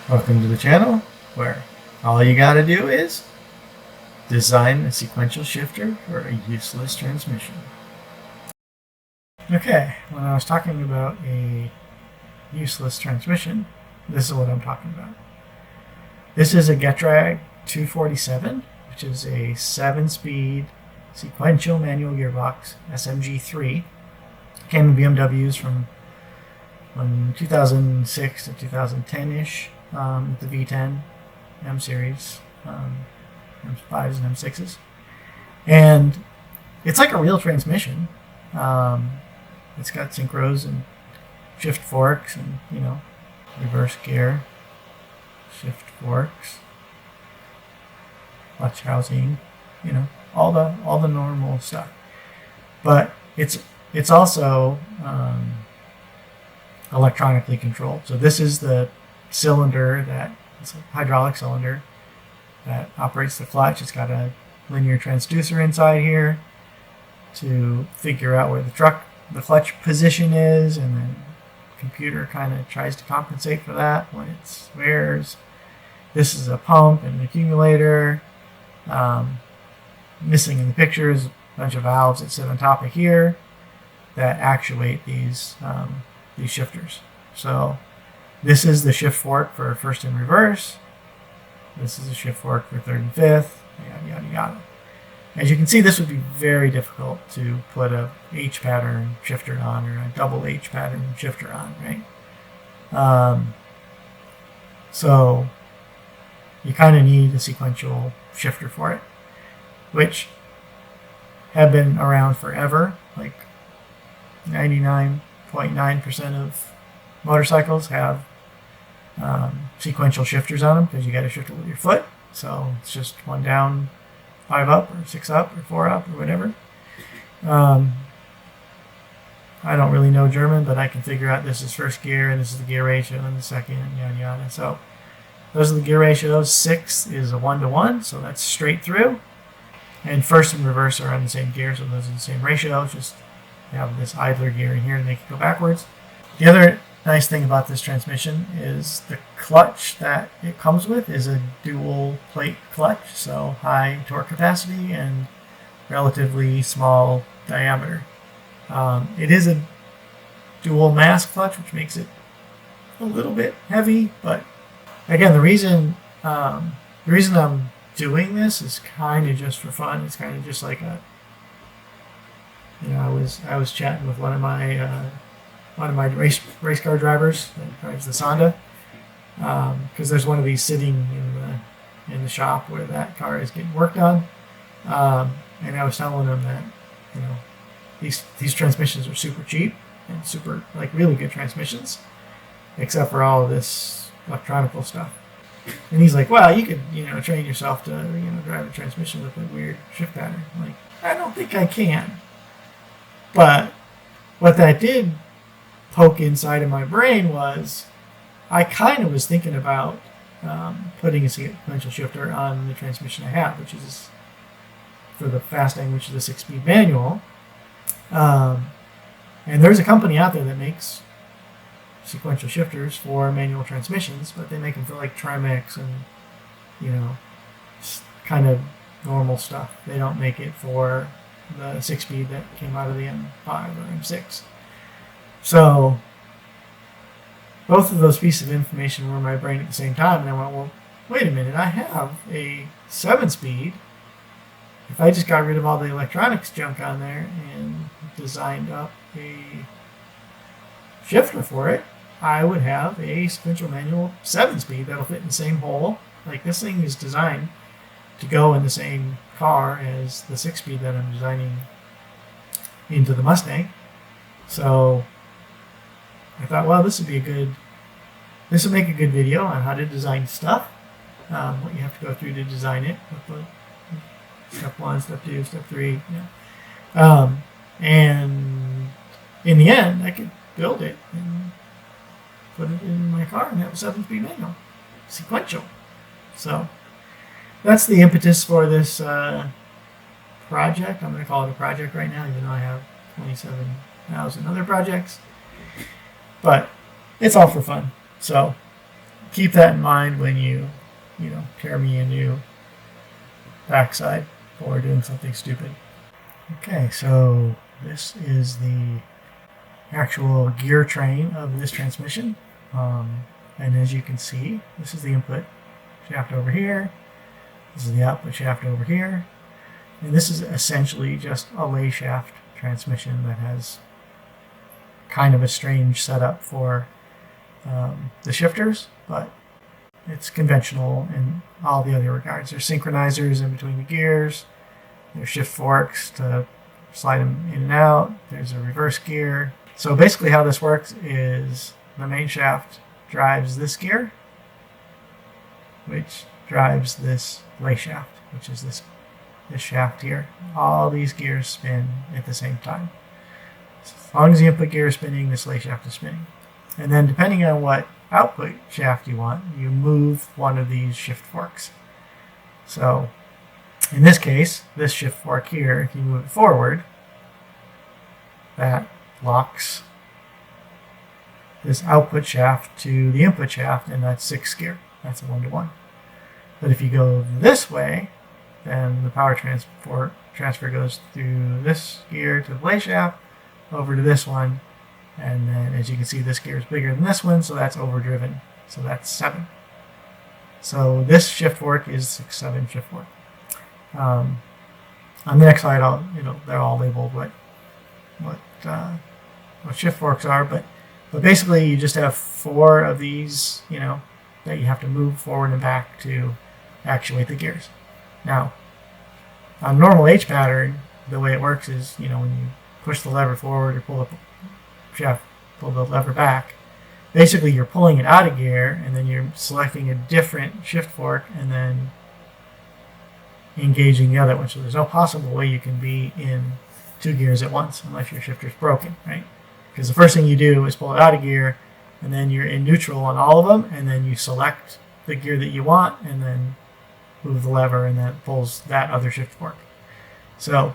Welcome to the channel where all you gotta do is design a sequential shifter for a useless transmission. Okay, when I was talking about a useless transmission, this is what I'm talking about. This is a Getrag 247, which is a 7-speed sequential manual gearbox, SMG3. Came in BMWs from 2006 to 2010-ish. The V10 M series, M5s and M6s, and it's like a real transmission. It's got synchros and shift forks, and reverse gear, shift forks, clutch housing, all the normal stuff. But it's also electronically controlled. So this is the cylinder it's a hydraulic cylinder that operates the clutch. It's got a linear transducer inside here to figure out where the clutch position is, and then the computer kind of tries to compensate for that when it swears. This is a pump and an accumulator. Missing in the picture is a bunch of valves that sit on top of here that actuate these shifters. So this is the shift fork for first and reverse. This is a shift fork for third and fifth, yada, yada, yada. As you can see, this would be very difficult to put a H pattern shifter on, or a double H pattern shifter on, right? So you kind of need a sequential shifter for it, which have been around forever. Like 99.9% of motorcycles have sequential shifters on them, because you got to shift it with your foot. So it's just 1 down, 5 up, or 6 up, or 4 up, or whatever. I don't really know German, but I can figure out this is first gear and this is the gear ratio and the second, yada yada. So those are the gear ratios. 6 is a 1-to-1, so that's straight through. And first and reverse are on the same gear, so those are the same ratio. Just have this idler gear in here to make it go backwards. The other nice thing about this transmission is the clutch that it comes with is a dual plate clutch, so high torque capacity and relatively small diameter. It is a dual mass clutch, which makes it a little bit heavy, but again, the reason I'm doing this is kind of just for fun. It's kind of just like I was chatting with one of my race car drivers that drives the Sonda, because there's one of these sitting in the shop where that car is getting worked on, and I was telling him that these transmissions are super cheap and super, like, really good transmissions, except for all of this electronical stuff. And he's like, well, you could train yourself to drive a transmission with a weird shift pattern. I'm like, I don't think I can. But what that did poke inside of my brain was, I kind of was thinking about putting a sequential shifter on the transmission I have, which is for the Fastang, which is a 6-speed manual. And there's a company out there that makes sequential shifters for manual transmissions, but they make them for like Trimex and kind of normal stuff. They don't make it for the 6-speed that came out of the M5 or M6. So both of those pieces of information were in my brain at the same time, and I went, well, wait a minute, I have a 7-speed. If I just got rid of all the electronics junk on there and designed up a shifter for it, I would have a sequential manual 7-speed that'll fit in the same hole. Like, this thing is designed to go in the same car as the 6-speed that I'm designing into the Mustang. So I thought, well, this would make a good video on how to design stuff, what you have to go through to design it, step 1, step 2, step 3. And in the end, I could build it and put it in my car and have a 7-speed manual, sequential. So that's the impetus for this project. I'm going to call it a project right now, even though I have 27,000 other projects. But it's all for fun. So keep that in mind when you tear me a new backside for doing something stupid. Okay, so this is the actual gear train of this transmission. And as you can see, this is the input shaft over here. This is the output shaft over here. And this is essentially just a lay shaft transmission that has kind of a strange setup for the shifters, but it's conventional in all the other regards. There's synchronizers in between the gears. There's shift forks to slide them in and out. There's a reverse gear. So basically how this works is the main shaft drives this gear, which drives this lay shaft, which is this shaft here. All these gears spin at the same time. So as long as the input gear is spinning, this lay shaft is spinning. And then depending on what output shaft you want, you move one of these shift forks. So in this case, this shift fork here, if you move it forward, that locks this output shaft to the input shaft, and that's 6th gear. That's a 1-to-1. But if you go this way, then the power transfer goes through this gear to the lay shaft, over to this one, and then as you can see, this gear is bigger than this one, so that's overdriven. So that's 7. So this shift fork is 6-7 shift fork. On the next slide, they're all labeled what shift forks are, but basically you just have 4 of these, that you have to move forward and back to actuate the gears. Now, on a normal H pattern, the way it works is, when you push the lever forward or pull the lever back, basically you're pulling it out of gear, and then you're selecting a different shift fork and then engaging the other one. So there's no possible way you can be in 2 gears at once unless your shifter's broken, right? Because the first thing you do is pull it out of gear, and then you're in neutral on all of them, and then you select the gear that you want, and then move the lever, and that pulls that other shift fork. So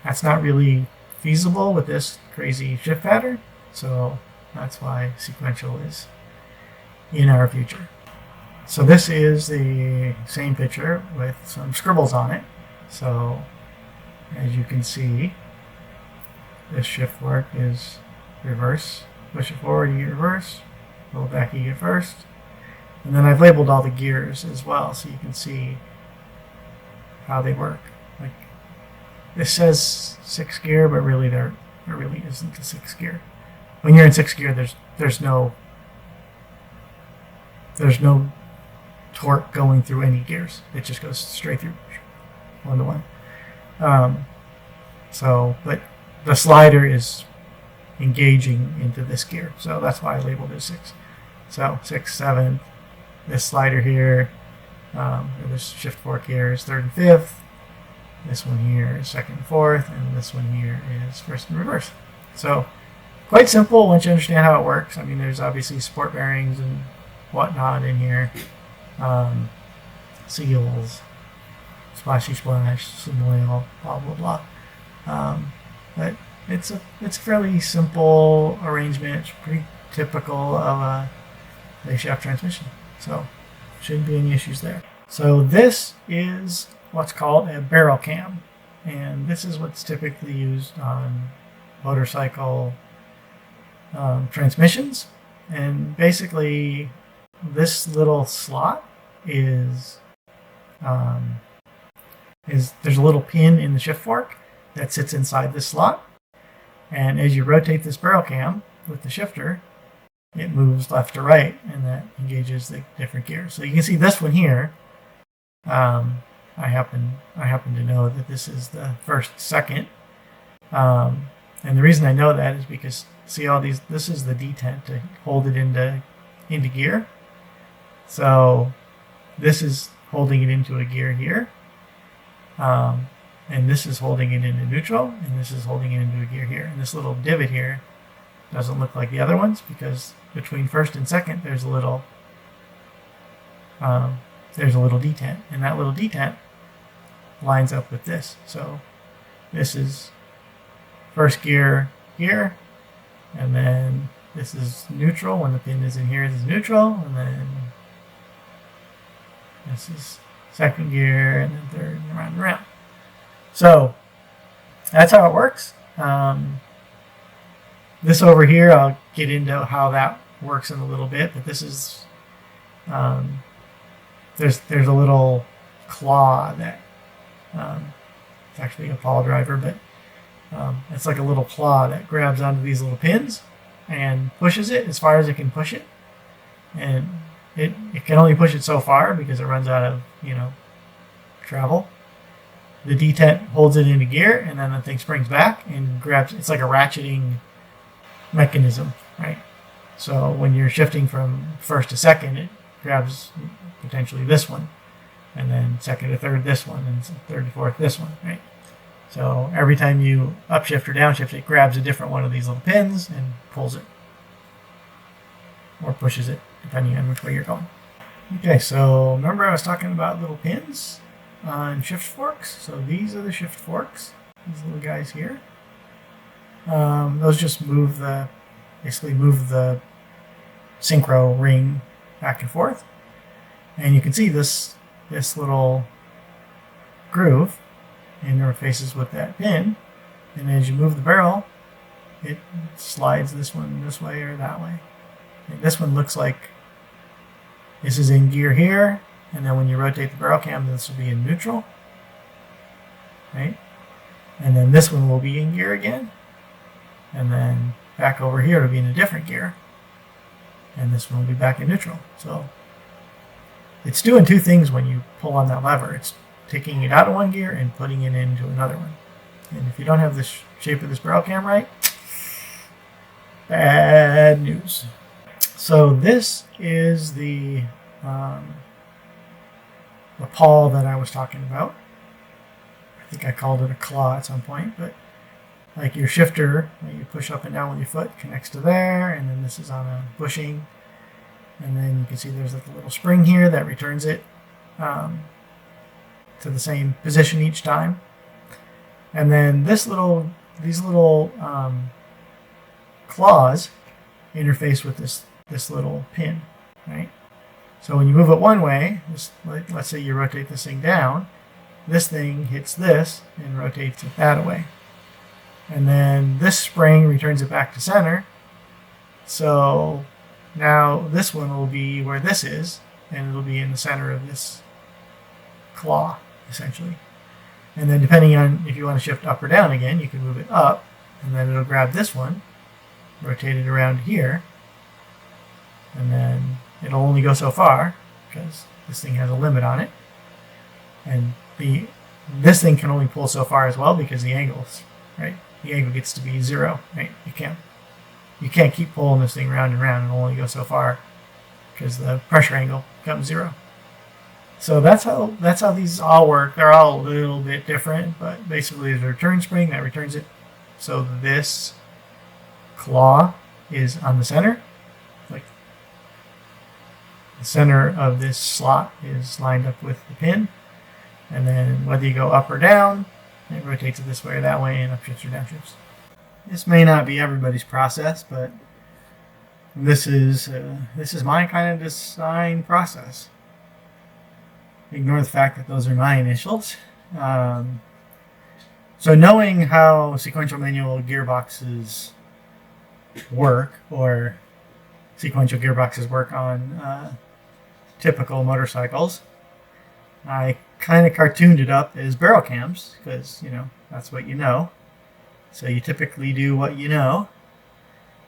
that's not really feasible with this crazy shift pattern, so that's why sequential is in our future. So this is the same picture with some scribbles on it. So as you can see, this shift fork is reverse. Push it forward, you get reverse. Pull it back, you get first. And then I've labeled all the gears as well, so you can see how they work. Like, this says 6th gear, but really there really isn't a 6th gear. When you're in 6th gear, there's no torque going through any gears. It just goes straight through 1-to-1. But the slider is engaging into this gear, so that's why I labeled it 6. So 6, 7. This slider here, or this shift fork here is 3rd and 5th. This one here is 2nd and 4th, and this one here is 1st and reverse. So quite simple once you understand how it works. I mean, there's obviously support bearings and whatnot in here, seals, splashy splash, some oil, blah blah blah. But it's a fairly simple arrangement. It's pretty typical of a lay shaft transmission. So shouldn't be any issues there. So this is what's called a barrel cam, and this is what's typically used on motorcycle transmissions. And basically, this little slot is there's a little pin in the shift fork that sits inside this slot, and as you rotate this barrel cam with the shifter, it moves left to right, and that engages the different gears. So you can see this one here. I happen to know that this is the 1st, 2nd, and the reason I know that is because see all these. This is the detent to hold it into gear. So this is holding it into a gear here, and this is holding it into neutral, and this is holding it into a gear here. And this little divot here doesn't look like the other ones because between 1st and 2nd there's a little detent, and that little detent lines up with this. So this is 1st gear here, and then this is neutral. When the pin is in here, this is neutral, and then this is second gear, and then third, and around and around. So that's how it works. This over here, I'll get into how that works in a little bit, but this is there's a little claw that it's actually a pawl driver, but it's like a little claw that grabs onto these little pins and pushes it as far as it can push it, and it can only push it so far because it runs out of travel. The detent holds it into gear, and then the thing springs back and grabs. It's like a ratcheting mechanism, right? So when you're shifting from first to second, it grabs potentially this one, and then second to third this one, and third to fourth this one, right? So every time you upshift or downshift, it grabs a different one of these little pins and pulls it, or pushes it, depending on which way you're going. Okay, so remember I was talking about little pins on shift forks? So these are the shift forks, these little guys here. Those just basically move the synchro ring back and forth. And you can see this little groove interfaces with that pin. And as you move the barrel, it slides this one this way or that way. And this one looks like this is in gear here. And then when you rotate the barrel cam, this will be in neutral. Right? And then this one will be in gear again. And then back over here it'll be in a different gear. And this one will be back in neutral. So it's doing two things when you pull on that lever. It's taking it out of one gear and putting it into another one. And if you don't have the shape of this barrel cam right, bad news. So this is the pawl that I was talking about. I think I called it a claw at some point, but like your shifter, you push up and down with your foot, connects to there, and then this is on a bushing, and then you can see there's like a little spring here that returns it to the same position each time. And then these little claws interface with this little pin, right? So when you move it one way, let's say you rotate this thing down, this thing hits this and rotates it that way. And then this spring returns it back to center. So now this one will be where this is, and it'll be in the center of this claw, essentially. And then depending on if you want to shift up or down again, you can move it up, and then it'll grab this one, rotate it around here, and then it'll only go so far because this thing has a limit on it. And this thing can only pull so far as well because the angles, right? The angle gets to be 0, right? You can't keep pulling this thing round and round and only go so far because the pressure angle becomes 0. So that's how these all work. They're all a little bit different, but basically there's a return spring that returns it. So this claw is on the center. Like the center of this slot is lined up with the pin. And then whether you go up or down, it rotates it this way or that way and upshifts or downshifts. This may not be everybody's process, but this is my kind of design process. Ignore the fact that those are my initials. So knowing how sequential manual gearboxes work, or sequential gearboxes work on typical motorcycles, I kind of cartooned it up as barrel cams because, that's what you know. So you typically do what you know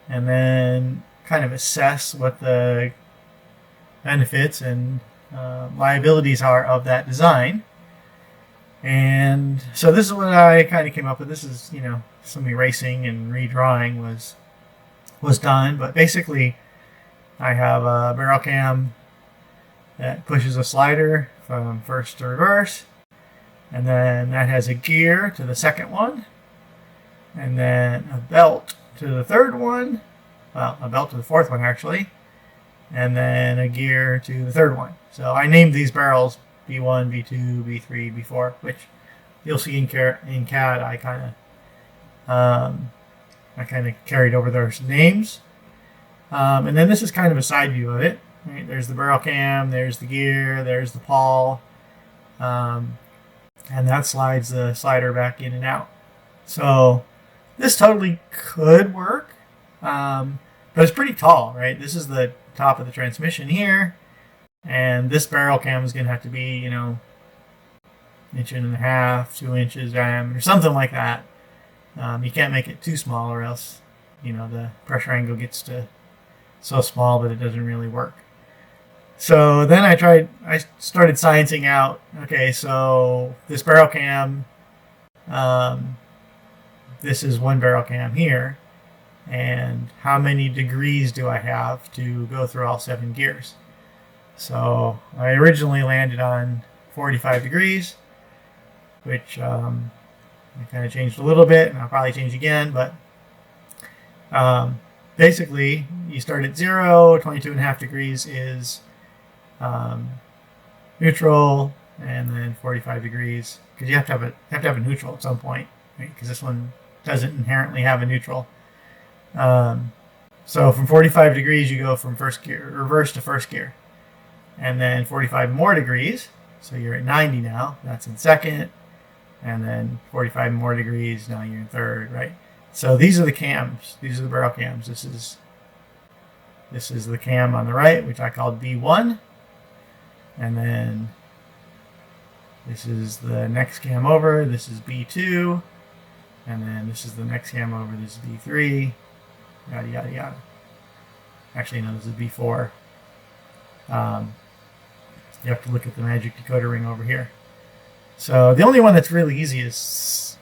and then kind of assess what the benefits and liabilities are of that design. And so this is what I kind of came up with. This is, some erasing and redrawing was done. But basically, I have a barrel cam that pushes a slider from first to reverse, and then that has a gear to the second one, and then a belt to the third one, a belt to the fourth one actually, and then a gear to the third one. So I named these barrels B1, B2, B3, B4, which you'll see in CAD. I kind of carried over those names, and then this is kind of a side view of it. Right? There's the barrel cam, there's the gear, there's the pawl, and that slides the slider back in and out. So this totally could work, but it's pretty tall, right? This is the top of the transmission here, and this barrel cam is going to have to be, 1.5 inches, 2 inches diameter, something like that. You can't make it too small, or else, the pressure angle gets to so small that it doesn't really work. So then I started sciencing out, okay, so this barrel cam, this is one barrel cam here, and how many degrees do I have to go through all 7 gears? So I originally landed on 45 degrees, which I kind of changed a little bit, and I'll probably change again, but basically you start at 0, 22.5 degrees is neutral, and then 45 degrees, because you have to have a neutral at some point, right? Because this one doesn't inherently have a neutral. So from 45 degrees you go from first gear, reverse to first gear, and then 45 more degrees, so you're at 90 now, that's in second, and then 45 more degrees, now you're in third, right? So these are the cams, these are the barrel cams. This is the cam on the right, which I called B1, and then this is the next cam over, this is B2, and then this is the next cam over, this is B3, yada yada yada. Actually, no, this is B4. You have to look at the magic decoder ring over here. So the only one that's really easy is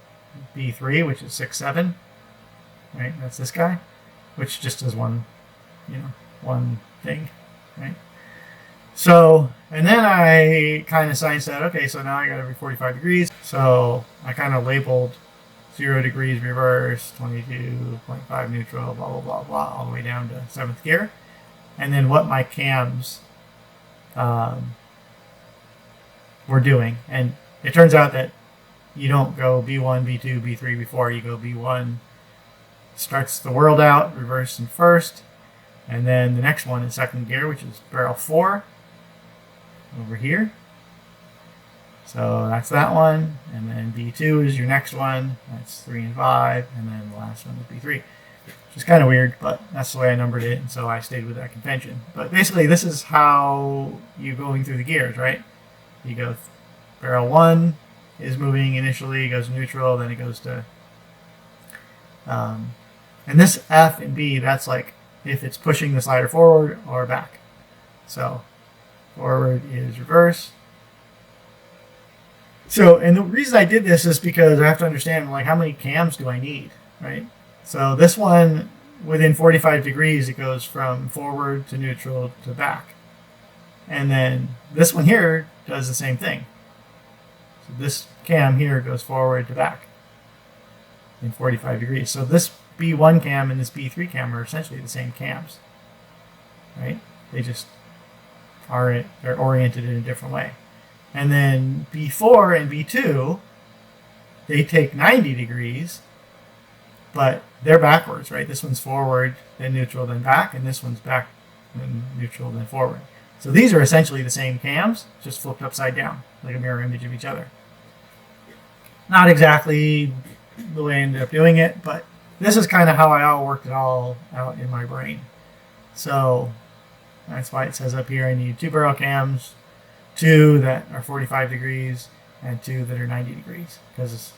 B3, which is 6, 7. Right, that's this guy, which just does one thing, right? So, and then I kind of scienced out, okay, so now I got every 45 degrees. So I kind of labeled 0 degrees reverse, 22.5 neutral, blah, blah, blah, blah, all the way down to 7th gear. And then what my cams were doing. And it turns out that you don't go B1, B2, B3, B4. You go B1, starts the world out, reverse in first. And then the next one in second gear, which is barrel 4, over here. So that's that one. And then B2 is your next one. That's 3 and 5. And then the last one is B3. Which is kind of weird, but that's the way I numbered it, and so I stayed with that convention. But basically, this is how you're going through the gears, right? You go, barrel 1 is moving initially, goes neutral, then it goes to... and this F and B, that's like if it's pushing the slider forward or back. So forward is reverse. So, and the reason I did this is because I have to understand, like, how many cams do I need, right? So this one, within 45 degrees, it goes from forward to neutral to back. And then this one here does the same thing. So this cam here goes forward to back in 45 degrees. So this B1 cam and this B3 cam are essentially the same cams, right? They just they're oriented in a different way. And then B4 and B2, they take 90 degrees, but they're backwards, right? This one's forward, then neutral, then back, and this one's back, then neutral, then forward. So these are essentially the same cams, just flipped upside down, like a mirror image of each other. Not exactly the way I ended up doing it, but this is kind of how I all worked it all out in my brain. So that's why it says up here I need 2 barrel cams, 2 that are 45 degrees, and 2 that are 90 degrees, because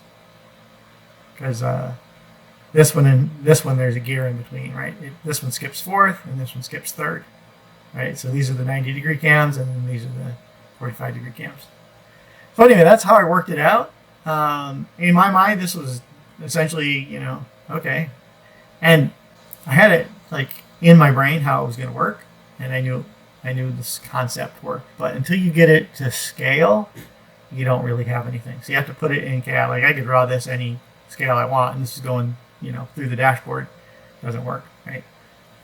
this one and this one, there's a gear in between, right? This one skips 4th, and this one skips 3rd, right? So these are the 90 degree cams, and then these are the 45 degree cams. So anyway, that's how I worked it out. In my mind, this was essentially, okay. And I had it like in my brain how it was going to work, and I knew this concept worked. But until you get it to scale, you don't really have anything. So you have to put it in CAD. Like I could draw this any scale I want, and this is going, through the dashboard. Doesn't work, right?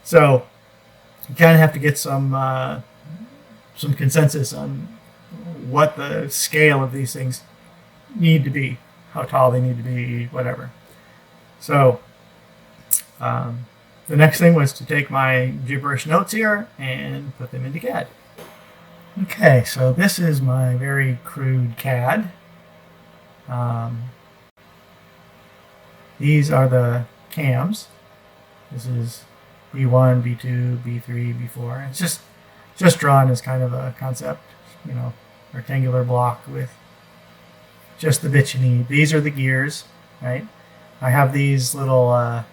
So you kind of have to get some consensus on what the scale of these things need to be, how tall they need to be, whatever. So the next thing was to take my gibberish notes here and put them into CAD. Okay, so this is my very crude CAD. These are the cams. This is B1, B2, B3, B4. It's just drawn as kind of a concept, rectangular block with just the bits you need. These are the gears, right? I have these little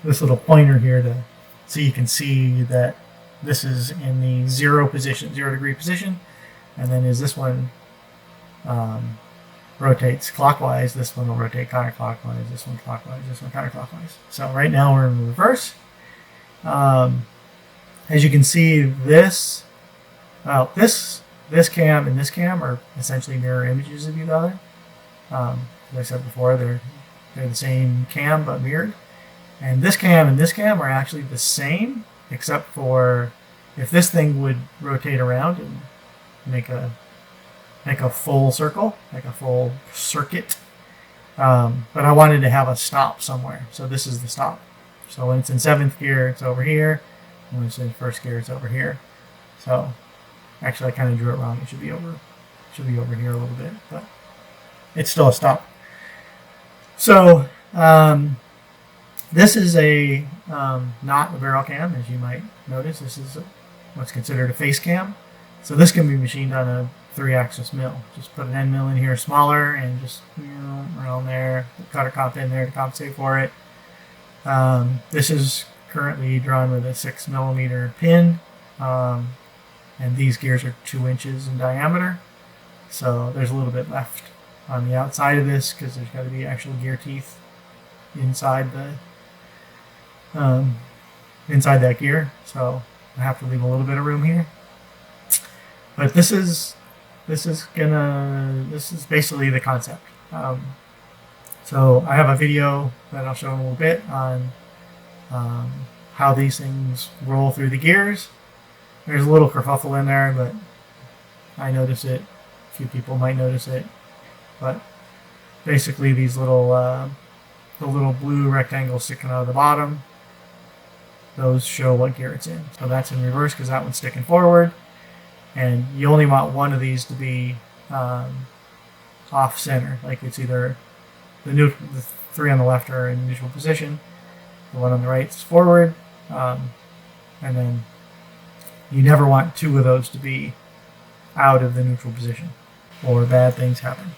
this little pointer here so you can see that this is in the 0 degree position, and then as this one rotates clockwise, this one will rotate counterclockwise, this one clockwise, this one counterclockwise. So right now we're in reverse. As you can see, this cam and this cam are essentially mirror images of each other. As I said before, they're the same cam but mirrored. And this cam and this cam are actually the same, except for if this thing would rotate around and make a full circle, like a full circuit. But I wanted to have a stop somewhere, so this is the stop. So when it's in 7th gear, it's over here. When it's in 1st gear, it's over here. So actually, I kind of drew it wrong. It should be over here a little bit, but it's still a stop. So this is not a barrel cam, as you might notice. This is what's considered a face cam. So this can be machined on a 3-axis mill. Just put an end mill in here smaller and just around there, put cutter comp in there to compensate for it. This is currently drawn with a 6mm pin, and these gears are 2 inches in diameter. So there's a little bit left on the outside of this because there's got to be actual gear teeth inside that gear. So I have to leave a little bit of room here. But this is basically the concept. So I have a video that I'll show in a little bit on how these things roll through the gears. There's a little kerfuffle in there, but I notice it. A few people might notice it. But basically these the little blue rectangles sticking out of the bottom, those show what gear it's in. So that's in reverse because that one's sticking forward. And you only want one of these to be off center. Like it's either the 3 on the left are in neutral position, the one on the right is forward, and then you never want 2 of those to be out of the neutral position, or bad things happen.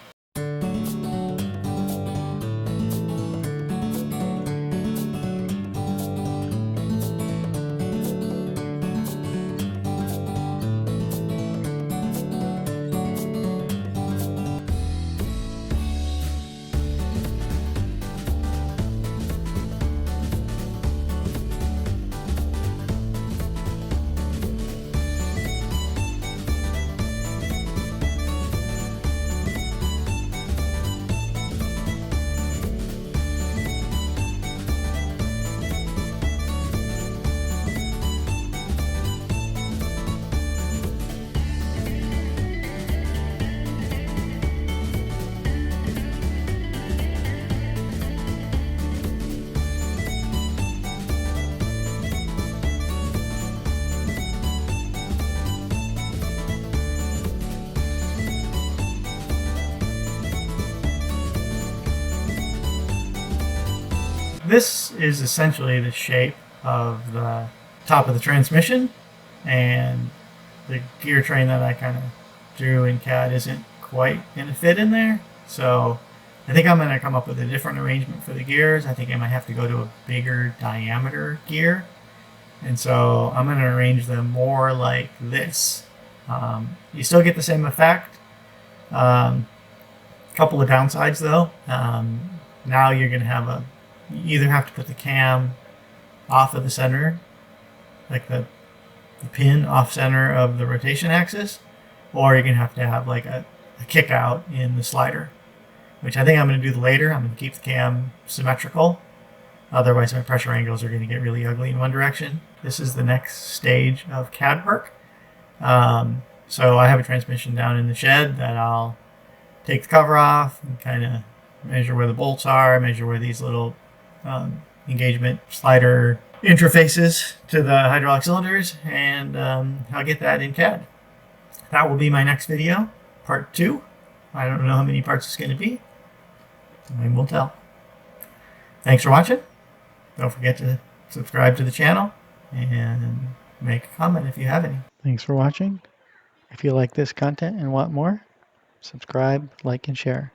This is essentially the shape of the top of the transmission, and the gear train that I kind of drew in CAD isn't quite going to fit in there. So I think I'm going to come up with a different arrangement for the gears. I think I might have to go to a bigger diameter gear. And so I'm going to arrange them more like this. You still get the same effect. Couple of downsides though. Now you're going to you either have to put the cam off of the center, like the pin off center of the rotation axis, or you're going to have like a kick out in the slider, which I think I'm going to do later. I'm going to keep the cam symmetrical. Otherwise my pressure angles are going to get really ugly in one direction. This is the next stage of CAD work. So I have a transmission down in the shed that I'll take the cover off and kind of measure where the bolts are, measure where these little engagement slider interfaces to the hydraulic cylinders, and I'll get that in CAD. That will be my next video, part 2. I don't know how many parts it's going to be. Time will tell. Thanks for watching. Don't forget to subscribe to the channel and make a comment if you have any. Thanks for watching. If you like this content and want more, subscribe, like, and share.